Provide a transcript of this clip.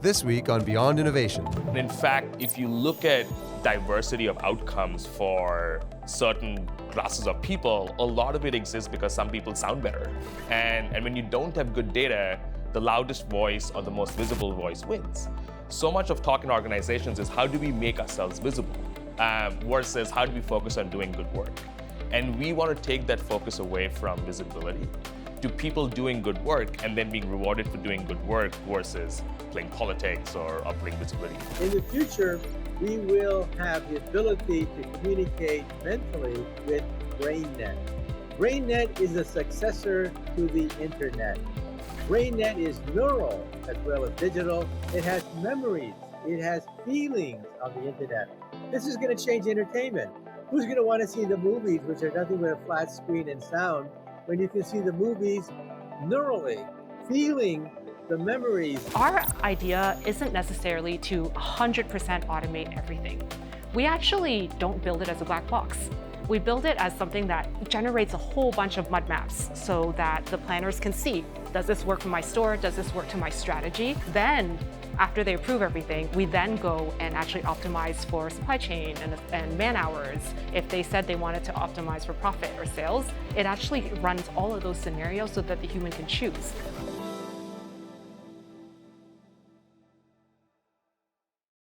this week on Beyond Innovation. In fact, if you look at diversity of outcomes for certain classes of people, a lot of it exists because some people sound better. And when you don't have good data, the loudest voice or the most visible voice wins. So much of talk in organizations is how do we make ourselves visible versus how do we focus on doing good work. And we want to take that focus away from visibility to people doing good work and then being rewarded for doing good work versus playing politics or playing visibility. In the future, we will have the ability to communicate mentally with BrainNet. BrainNet is a successor to the internet. BrainNet is neural as well as digital. It has memories. It has feelings on the internet. This is going to change entertainment. Who's going to want to see the movies, which are nothing but a flat screen and sound, when you can see the movies neurally, feeling the memories? Our idea isn't necessarily to 100% automate everything. We actually don't build it as a black box. We build it as something that generates a whole bunch of mud maps so that the planners can see, does this work for my store? Does this work to my strategy? Then, after they approve everything, we then go and actually optimize for supply chain and man hours. If they said they wanted to optimize for profit or sales, it actually runs all of those scenarios so that the human can choose.